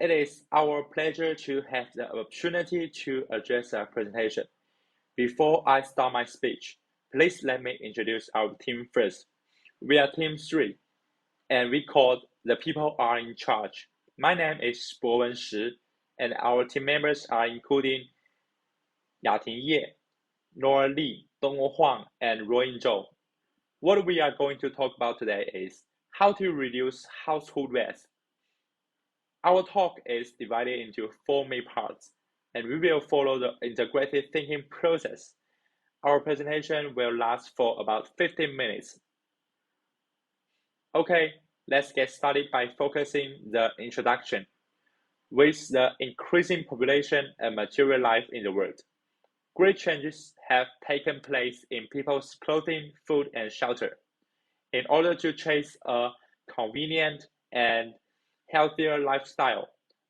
It is our pleasure to have the opportunity to address our presentation. Before I start my speech, please let me introduce our team first. We are Team 3, and we called The People Are in Charge. My name is Bowen Shi, and our team members are including Yating Ye, Nora Li, Dongwu Huang, and Royin Zhou. What we are going to talk about today is how to reduce household waste. Our talk is divided into 4 main parts, and we will follow the integrated thinking process. Our presentation will last for about 15 minutes. Okay, let's get started by focusing the introduction. With the increasing population and material life in the world, great changes have taken place in people's clothing, food, and shelter. In order to chase a convenient and healthier lifestyle,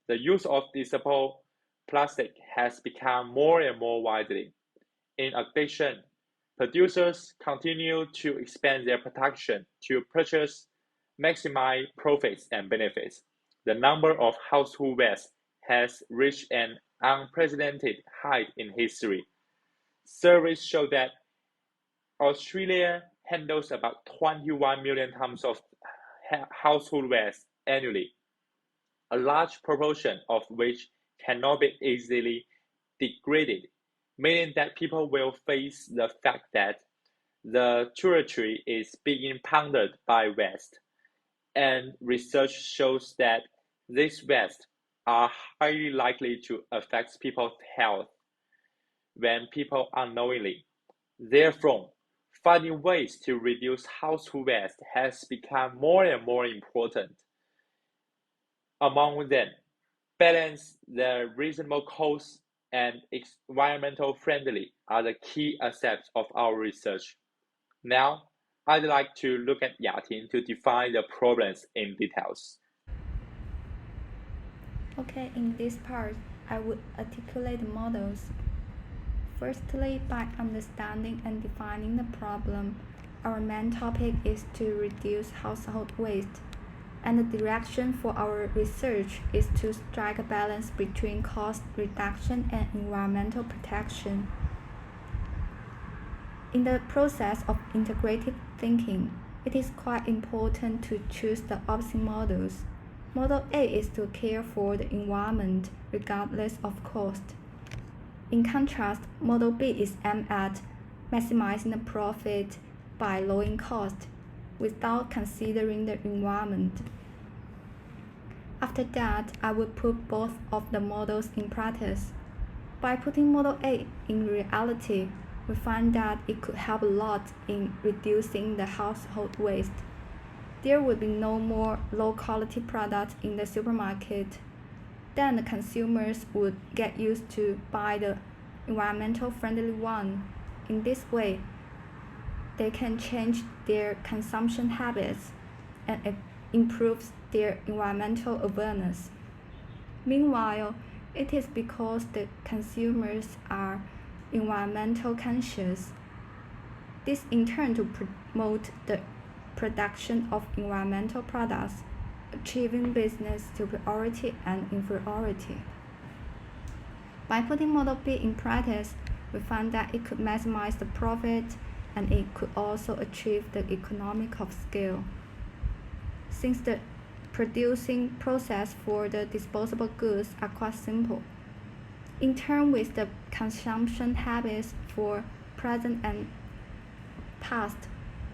the use of disposable plastic has become more and more widely. In addition, producers continue to expand their production to maximize profits and benefits. The number of household waste has reached an unprecedented height in history. Surveys show that Australia handles about 21 million tons of household waste annually, a large proportion of which cannot be easily degraded, meaning that people will face the fact that the territory is being pounded by waste. And research shows that these wastes are highly likely to affect people's health when people unknowingly. Therefore, finding ways to reduce household waste has become more and more important. Among them, balance the reasonable cost and environmental friendly are the key aspects of our research. Now, I'd like to look at Yating to define the problems in details. Okay, in this part, I would articulate the models. Firstly, by understanding and defining the problem, our main topic is to reduce household waste, and the direction for our research is to strike a balance between cost reduction and environmental protection. In the process of integrative thinking, it is quite important to choose the opposite models. Model A is to care for the environment regardless of cost. In contrast, Model B is aimed at maximizing the profit by lowering cost without considering the environment. After that, I would put both of the models in practice. By putting Model A in reality, we find that it could help a lot in reducing the household waste. There would be no more low-quality products in the supermarket. Then the consumers would get used to buy the environmental friendly one. In this way, they can change their consumption habits and it improves their environmental awareness. Meanwhile, it is because the consumers are environmental conscious. This in turn to promote the production of environmental products, achieving business superiority and inferiority. By putting Model B in practice, we found that it could maximize the profit and it could also achieve the economic of scale. Since the producing process for the disposable goods are quite simple, in turn with the consumption habits for present and past,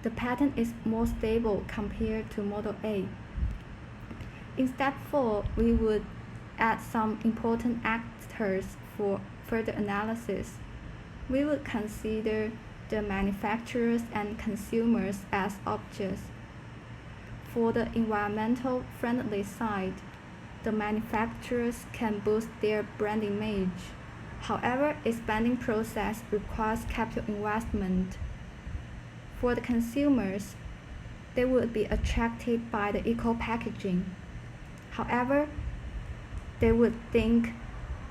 the pattern is more stable compared to Model A. In step 4, we would add some important actors for further analysis. We would consider the manufacturers and consumers as objects. For the environmental friendly side, the manufacturers can boost their brand image. However, expanding process requires capital investment. For the consumers, they would be attracted by the eco-packaging. However, they would think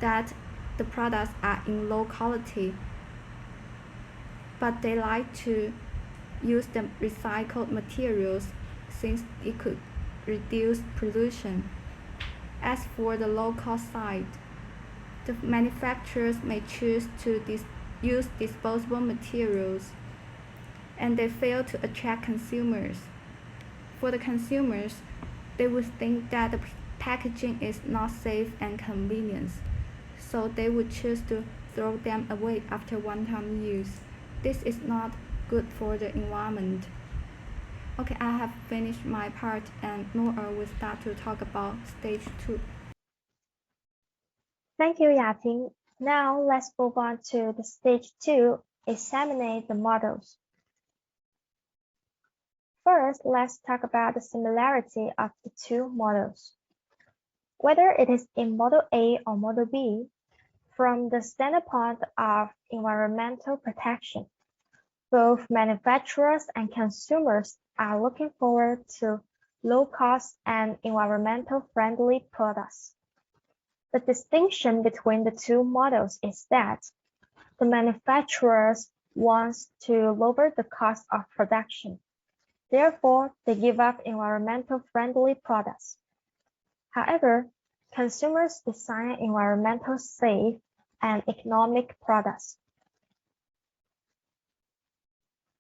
that the products are in low quality, but they like to use the recycled materials since it could reduce pollution. As for the low-cost side, the manufacturers may choose to use disposable materials, and they fail to attract consumers. For the consumers, they would think that the packaging is not safe and convenient, so they would choose to throw them away after one-time use. This is not good for the environment. Okay, I have finished my part, and Nora will start to talk about stage 2. Thank you, Yating. Now let's move on to the stage 2, examine the models. First, let's talk about the similarity of the two models. Whether it is in Model A or Model B, from the standpoint of environmental protection, both manufacturers and consumers are looking forward to low-cost and environmental-friendly products. The distinction between the two models is that the manufacturers want to lower the cost of production. Therefore, they give up environmental-friendly products. However, consumers design environmental safe and economic products.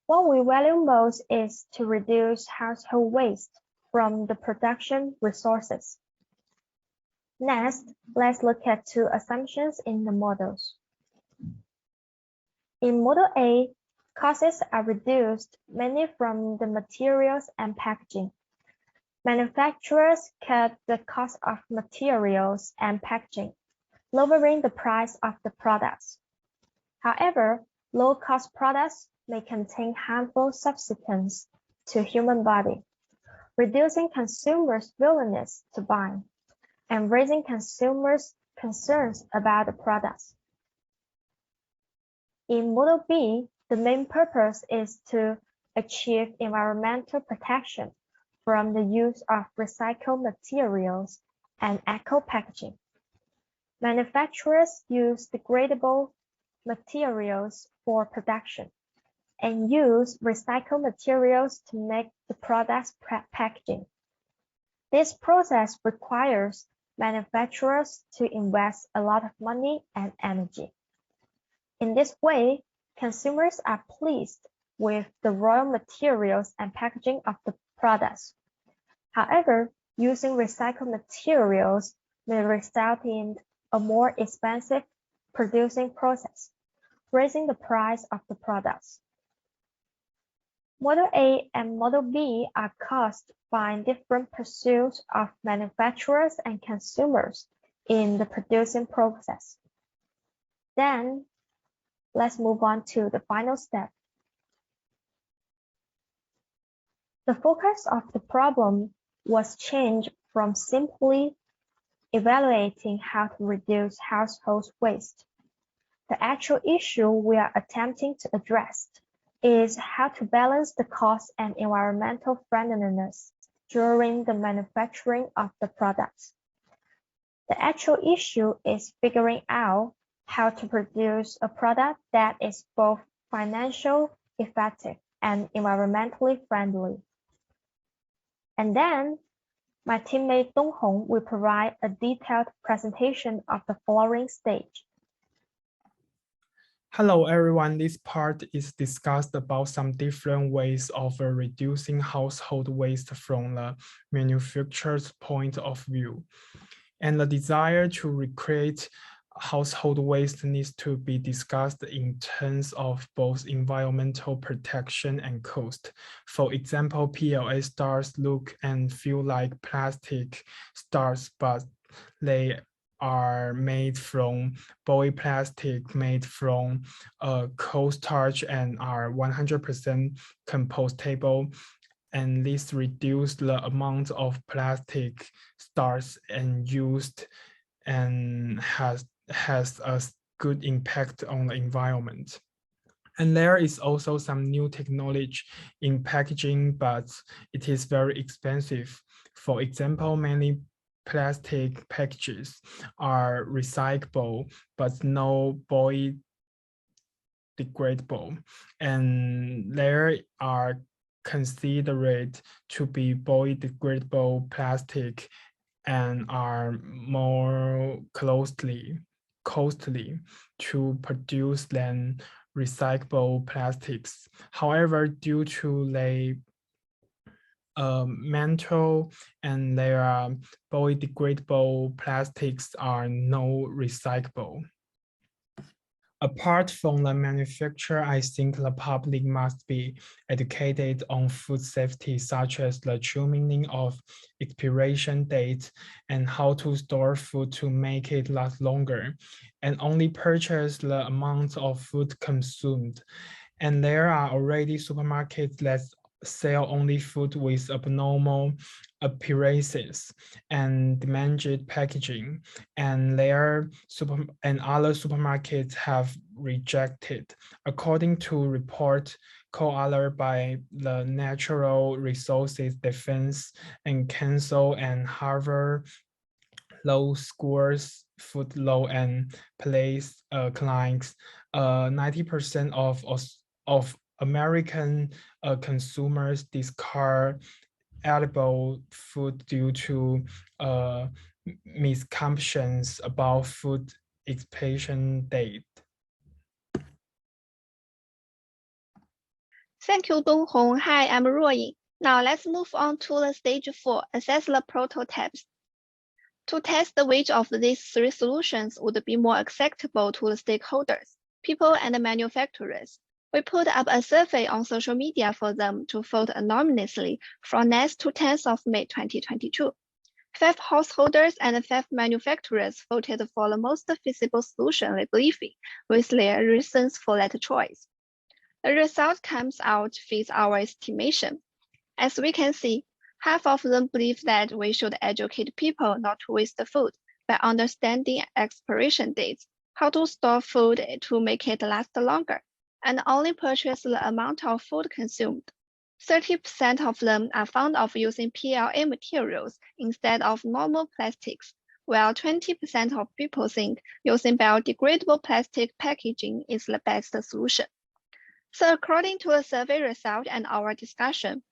What we value most is to reduce household waste from the production resources. Next, let's look at two assumptions in the models. In Model A, costs are reduced mainly from the materials and packaging. Manufacturers cut the cost of materials and packaging, lowering the price of the products. However, low-cost products may contain harmful substances to human body, reducing consumers' willingness to buy, and raising consumers' concerns about the products. In Model B, the main purpose is to achieve environmental protection from the use of recycled materials and eco-packaging. Manufacturers use degradable materials for production and use recycled materials to make the product's packaging. This process requires manufacturers to invest a lot of money and energy. In this way, consumers are pleased with the raw materials and packaging of the products. However, using recycled materials may result in a more expensive producing process, raising the price of the products. Model A and Model B are caused by different pursuits of manufacturers and consumers in the producing process. Then, let's move on to the final step. The focus of the problem was changed from simply evaluating how to reduce household waste. The actual issue we are attempting to address is how to balance the cost and environmental friendliness during the manufacturing of the products. The actual issue is figuring out how to produce a product that is both financially effective and environmentally friendly. And then, my teammate Donghong will provide a detailed presentation of the following stage. Hello everyone, this part is discussed about some different ways of reducing household waste from the manufacturer's point of view. And the desire to recreate household waste needs to be discussed in terms of both environmental protection and cost. For example, PLA stars look and feel like plastic stars, but they are made from polyplastic, made from co-starch, and are 100% compostable. And this reduced the amount of plastic stars and used, and has a good impact on the environment. And there is also some new technology in packaging, but it is very expensive. For example, many plastic packages are recyclable, but no biodegradable. And there are considered to be biodegradable plastic and are more costly to produce than recyclable plastics. However, due to their mental and their biodegradable plastics are no recyclable. Apart from the manufacturer, I think the public must be educated on food safety, such as the true meaning of expiration date and how to store food to make it last longer, and only purchase the amount of food consumed. And there are already supermarkets that sell only food with abnormal appearances and damaged packaging, and other supermarkets have rejected, according to report co-authored by the Natural Resources Defense and Council and Harvard Law School's Food Law and Place clients. 90% of American consumers discard edible food due to misconceptions about food expiration date. Thank you, Donghong. Hi, I'm Ruoying. Now let's move on to the stage 4, assess the prototypes. To test which of these 3 solutions would be more acceptable to the stakeholders, people and manufacturers, we put up a survey on social media for them to vote anonymously from 9th to 10th of May 2022. 5 householders and 5 manufacturers voted for the most feasible solution they believe in, with their reasons for that choice. The result comes out fits our estimation. As we can see, half of them believe that we should educate people not to waste food by understanding expiration dates, how to store food to make it last longer, and only purchase the amount of food consumed. 30% of them are fond of using PLA materials instead of normal plastics, while 20% of people think using biodegradable plastic packaging is the best solution. So according to the survey result and our discussion,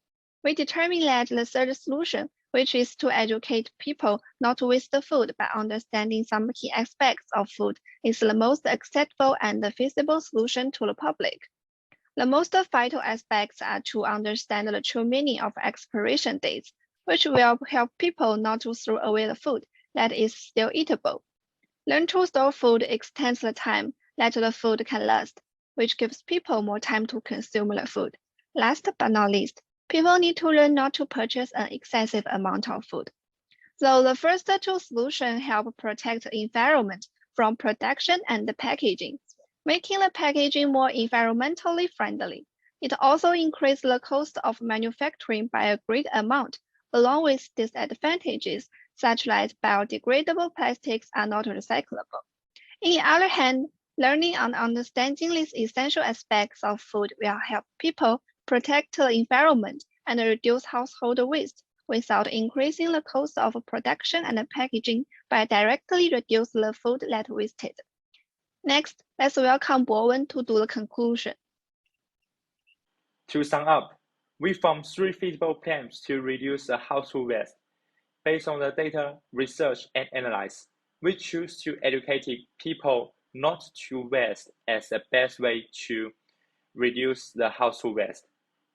we determined that the third solution, which is to educate people not to waste the food by understanding some key aspects of food, is the most acceptable and feasible solution to the public. The most vital aspects are to understand the true meaning of expiration dates, which will help people not to throw away the food that is still eatable. Learn to store food extends the time that the food can last, which gives people more time to consume the food. Last but not least, people need to learn not to purchase an excessive amount of food. Though the first 2 solutions help protect the environment from production and packaging, making the packaging more environmentally friendly, it also increases the cost of manufacturing by a great amount, along with disadvantages such as biodegradable plastics are not recyclable. On the other hand, learning and understanding these essential aspects of food will help people protect the environment and reduce household waste without increasing the cost of production and packaging by directly reduce the food that wasted. Next, let's welcome Bowen to do the conclusion. To sum up, we found 3 feasible plans to reduce the household waste. Based on the data, research, and analyze, we choose to educate people not to waste as the best way to reduce the household waste,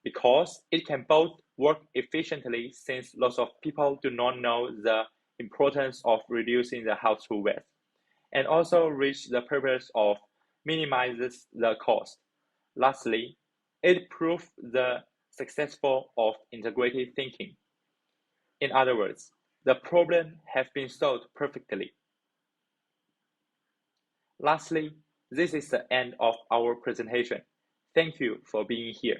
because it can both work efficiently since lots of people do not know the importance of reducing the household waste, and also reach the purpose of minimizes the cost. Lastly, it proves the successful of integrated thinking. In other words, the problem has been solved perfectly. Lastly, this is the end of our presentation. Thank you for being here.